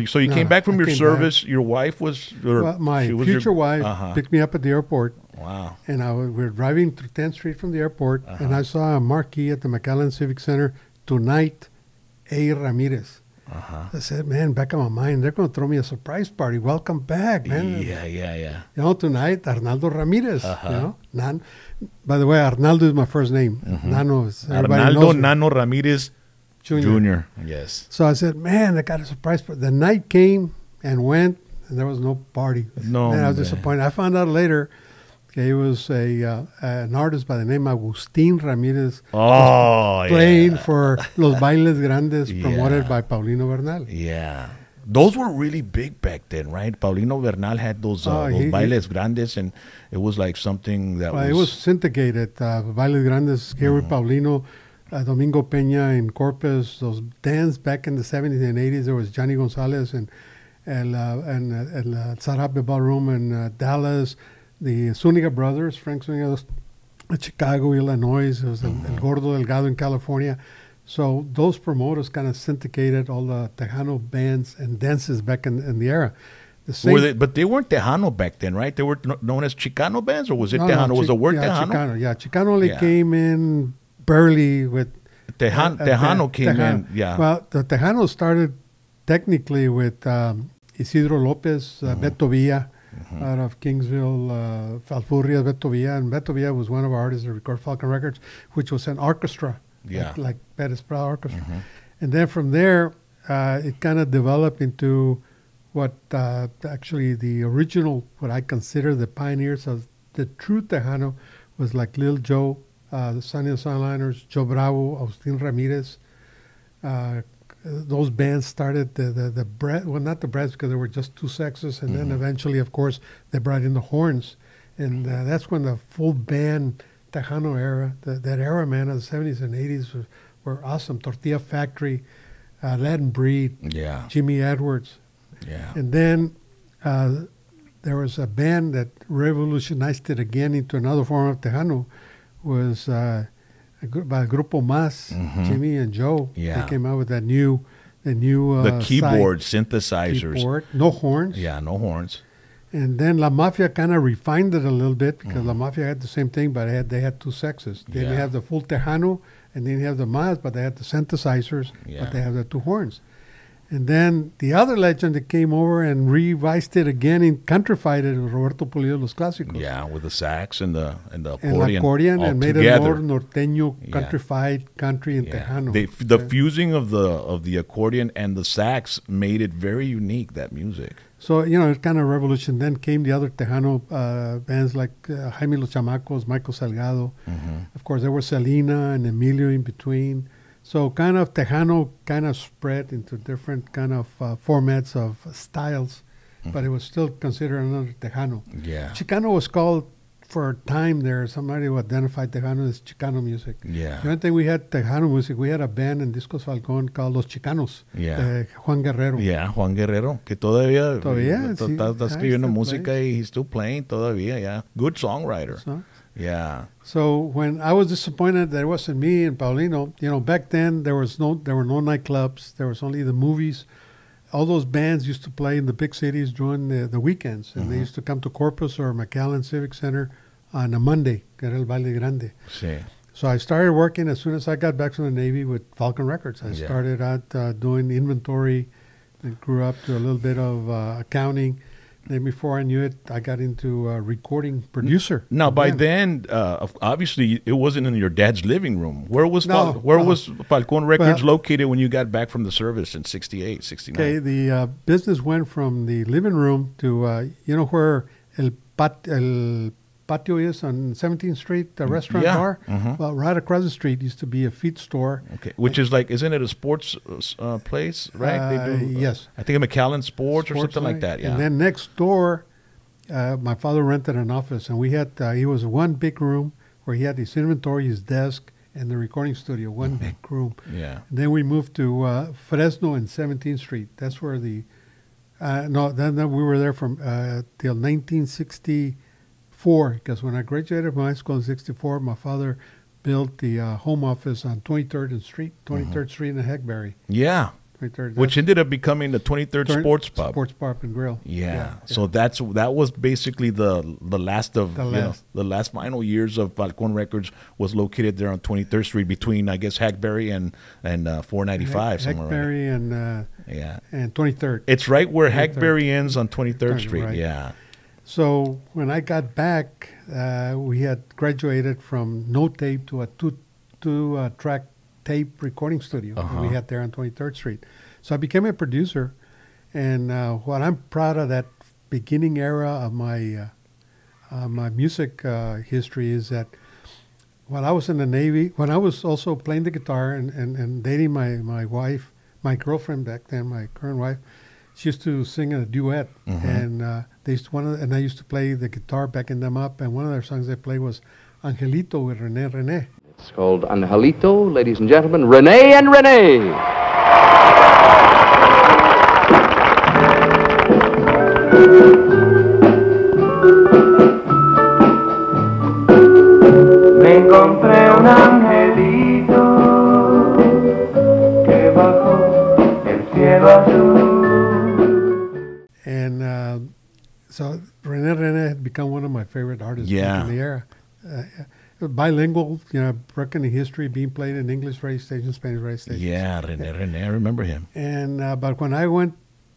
So you came back from your service. Your wife was, well, my future wife picked me up at the airport. Wow. And we were driving through 10th Street from the airport, and I saw a marquee at the McAllen Civic Center, "Tonight, A. Ramirez." I said, man, back in my mind, they're going to throw me a surprise party. Welcome back, man. Yeah. You know, tonight, Arnaldo Ramirez. You know, by the way, Arnaldo is my first name. Nano is Arnaldo Nano Ramirez Jr. Yes. So I said, man, I got a surprise party. The night came and went, and there was no party. No, man, I was disappointed. I found out later. He was an artist by the name of Agustín Ramirez. Playing for Los Bailes Grandes, promoted by Paulino Bernal. Yeah. Those were really big back then, right? Paulino Bernal had those Bailes Grandes, and it was like something that It was syndicated. Bailes Grandes, here with Paulino, Domingo Peña in Corpus, those bands back in the 70s and 80s. There was Johnny Gonzalez and Zarape Ballroom in Dallas. The Zuniga brothers, Frank Zuniga, Chicago, Illinois. It was El Gordo Delgado in California. So those promoters kind of syndicated all the Tejano bands and dances back in the era. But they weren't Tejano back then, right? They were known as Chicano bands, or was it Tejano? Was the word Tejano? Chicano, Chicano only came in barely with... Tejano came in, Well, the Tejano started technically with Isidro Lopez, Beto Villa, out of Kingsville, Falfurrias, Beto Villa. And Beto Villa was one of our artists that recorded Falcon Records, which was an orchestra, like Pérez Prado Orchestra. And then from there, it kind of developed into what actually the original, what I consider the pioneers of the true Tejano, was like Lil Joe, the Sunny and Sunliners, Joe Bravo, Agustín Ramirez. Those bands started the brass, well, not the brass because there were just two sexes, and then eventually, of course, they brought in the horns, and that's when the full band Tejano era, that era, man, of the 70s and 80s were awesome. Tortilla Factory, Latin Breed, Jimmy Edwards, and then there was a band that revolutionized it again into another form of Tejano, was by Grupo Mas, Jimmy and Joe. They came out with the keyboard synthesizers. No horns. No horns. And then La Mafia kind of refined it a little bit, because La Mafia had the same thing, but they had two sexes. They didn't have the full Tejano, and they didn't have the Mas, but they had the synthesizers, but they have the two horns. And then the other legend that came over and revised it again and countrified it was Roberto Pulido Los Clásicos. Yeah, with the sax and the accordion. And the accordion, and made it more norteño, countrified country and Tejano. The fusing of the accordion and the sax made it very unique, that music. So, you know, it kind of revolution. Then came the other Tejano bands like Jaime Los Chamacos, Michael Salgado. Of course, there were Selena and Emilio in between. So kind of Tejano kind of spread into different kind of formats of styles, but it was still considered another Tejano. Chicano was called for a time there. Somebody who identified Tejano as Chicano music. The only thing we had Tejano music, we had a band in Discos Falcón called Los Chicanos. Juan Guerrero. Juan Guerrero, que todavía está escribiendo música y he's still playing todavía. Good songwriter. So when I was disappointed that it wasn't me and Paulino, you know, back then there were no nightclubs. There was only the movies. All those bands used to play in the big cities during the weekends, and they used to come to Corpus or McAllen Civic Center on a Monday, que era el Baile Grande. So I started working as soon as I got back from the Navy with Falcon Records. I started out doing inventory, and grew up to a little bit of accounting. Then before I knew it, I got into recording producer. Now, by then, obviously, it wasn't in your dad's living room. Where was Falcon Records located when you got back from the service in 68, 69? Okay, the business went from the living room to, you know where El Patio is on 17th Street, the restaurant bar? Well, right across the street used to be a feed store. Okay, which is like, isn't it a sports place, right? They do, yes. I think a McAllen Sports or something like that, And then next door, my father rented an office, and we had, he was one big room where he had his inventory, his desk, and the recording studio, one big room. And then we moved to Fresno and 17th Street. That's where the, then we were there from till 1964. Because when I graduated from high school in 64, my father built the home office on 23rd Street in Hackberry. 23rd 23rd. Which ended up becoming the 23rd Sports Pub. Sports Pub and Grill. Yeah. So that was basically the last of the last final years of Falcon Records was located there on 23rd Street between, I guess, Hackberry and 495 somewhere. Hackberry and 23rd. It's right where Hackberry ends on 23rd Street. Right. Yeah. So when I got back, we had graduated from no tape to a two track tape recording studio that we had there on 23rd Street. So I became a producer, and what I'm proud of that beginning era of my my music history is that when I was in the Navy, when I was also playing the guitar and dating my wife, my girlfriend back then, my current wife, she used to sing in a duet, and they used to and I used to play the guitar, backing them up, and one of their songs they played was Angelito with René. It's called Angelito, ladies and gentlemen, René and René. Me encontré un angelito que bajó el cielo azul. And so René had become one of my favorite artists in the era. Bilingual, broken in history, being played in English radio stations, Spanish radio stations. Yeah, René, I remember him. And but when I went,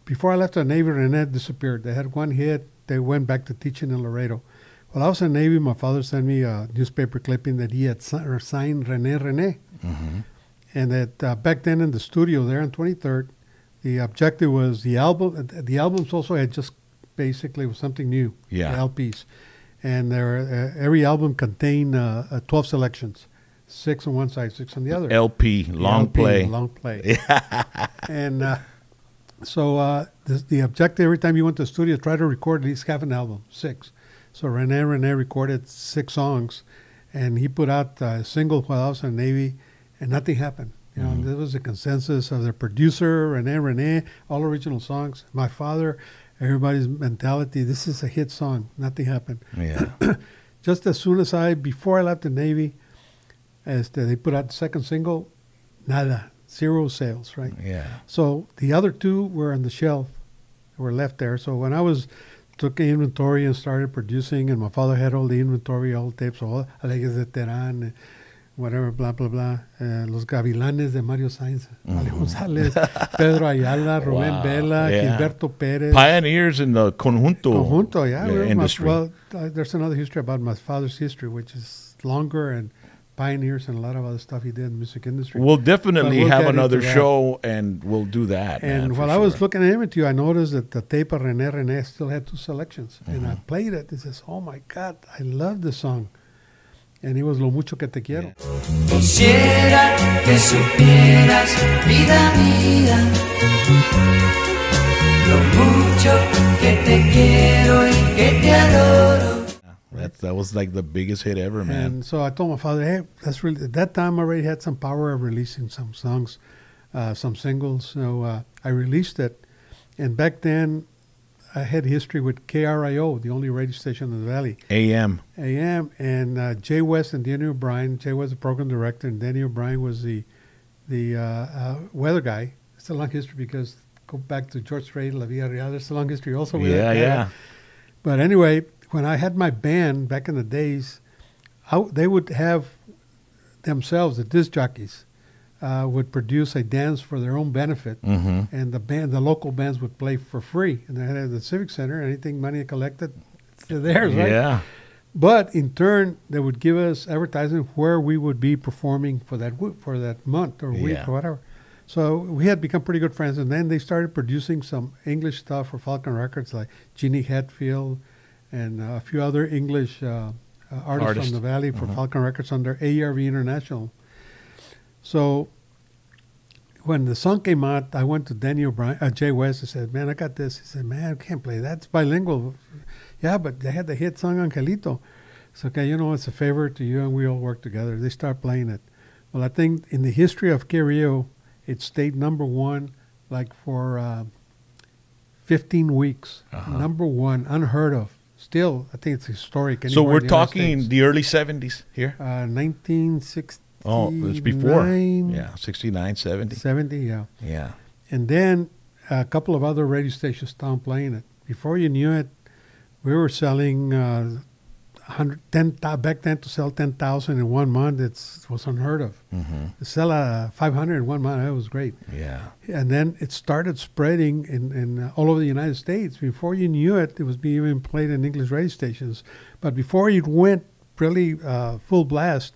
before I left the Navy, René disappeared. They had one hit. They went back to teaching in Laredo. While I was in the Navy, my father sent me a newspaper clipping that he had signed René. And that back then in the studio there on 23rd, the objective was the album. The albums also had just basically was something new. Yeah. The LPs. And every album contained 12 selections, 6 on one side, 6 on the other. LP, long play. Long play. Yeah. And so the objective every time you went to the studio, try to record at least half an album, 6. So René recorded 6 songs, and he put out a single while I was in the Navy, and nothing happened. And this was a consensus of the producer, René, all original songs. My father. Everybody's mentality, this is a hit song. Nothing happened. Yeah. Just as soon as before I left the Navy, they put out the second single, nada, 0 sales, right? Yeah. So the other 2 were on the shelf, were left there. So when I took an inventory and started producing, and my father had all the inventory, all the tapes, all Alegres de Terán, whatever, blah, blah, blah. Los Gavilanes de Mario Sainz, Mario González, Pedro Ayala, Rubén Vela, Gilberto Pérez. Pioneers in the conjunto industry. There's another history about my father's history, which is longer, and pioneers and a lot of other stuff he did in the music industry. We'll definitely have another show, and we'll do that. And while I was looking at it, I noticed that the tape of René still had 2 selections. And I played it and says, oh my God, I love this song. And it was Lo Mucho Que Te Quiero. Quisiera que supieras, vida mía, lo mucho que te quiero y que te adoro. That was like the biggest hit ever, man. And so I told my father, hey, that's really, at that time I already had some power of releasing some songs, some singles. So I released it. And back then, I had history with KRIO, the only radio station in the Valley. AM. And Jay West and Danny O'Brien. Jay was the program director, and Danny O'Brien was the weather guy. It's a long history because go back to George Strait, La Villa Real. There's a long history also with that. Yeah. But anyway, when I had my band back in the days, they would have themselves, the disc jockeys, would produce a dance for their own benefit, and the local bands would play for free. And they had the Civic Center, anything money collected, it's theirs, right? Yeah. But in turn, they would give us advertising where we would be performing for that month or week or whatever. So we had become pretty good friends, and then they started producing some English stuff for Falcon Records, like Jeannie Hatfield and a few other English artists from the Valley for Falcon Records under ARV International. So when the song came out, I went to Danny O'Brien, Jay West, and said, man, I got this. He said, man, I can't play that. It's bilingual. Yeah, but they had the hit song Angelito. So, okay, it's a favor to you, and we all work together. They start playing it. Well, I think in the history of Rio, it stayed number 1 like for 15 weeks. Number 1, unheard of. Still, I think it's historic. So we're talking the early 70s here? 1960. Oh, it's before. Yeah, 69, 70. 70, yeah. Yeah. And then a couple of other radio stations started playing it. Before you knew it, we were selling 110. Back then, to sell 10,000 in 1 month, it was unheard of. To sell 500 in 1 month, that was great. Yeah. And then it started spreading in all over the United States. Before you knew it, it was being played in English radio stations. But before it went really full blast,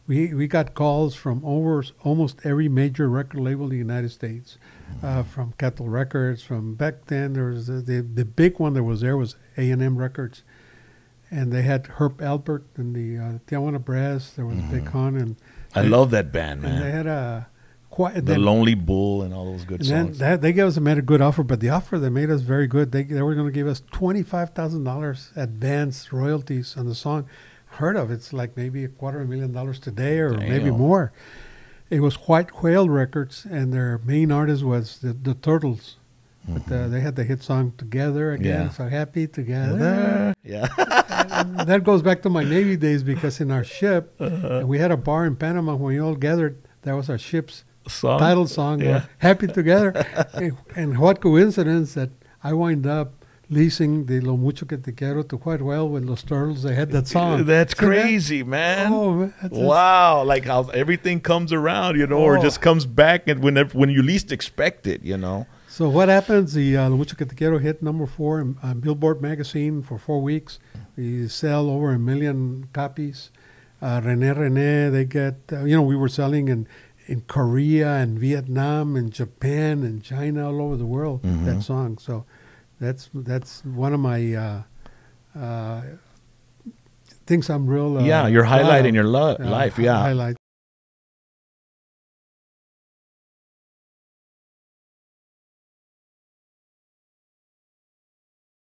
we got calls from almost every major record label in the United States, from Capitol Records. From back then, there was the big one that was there was A&M Records, and they had Herb Alpert and the Tejano Brass. There was Big Con, and I love that band, man. And they had the Lonely Bull and all those good songs. Then they gave us a good offer, but the offer they made us very good. They were going to give us $25,000 advance royalties on the song. Heard of it's like maybe $250,000 today, or maybe more. It was White Whale Records, and their main artist was the Turtles. But they had the hit song Together Again, So Happy Together. Yeah. And that goes back to my Navy days, because in our ship, we had a bar in Panama. When we all gathered, that was our ship's title song, Happy Together. And what coincidence that I wind up leasing the Lo Mucho Que Te Quiero to White Whale with Los Turtles. They had that song. That's crazy, man. Oh, man. Wow. Like how everything comes around, or just comes back and when you least expect it, So what happens? The Lo Mucho Que Te Quiero hit number 4 on Billboard magazine for 4 weeks. We sell over 1 million copies. René, they get, we were selling in Korea and Vietnam and Japan and China, all over the world, that song. So that's one of my things I'm real... you're highlighting your life, highlight.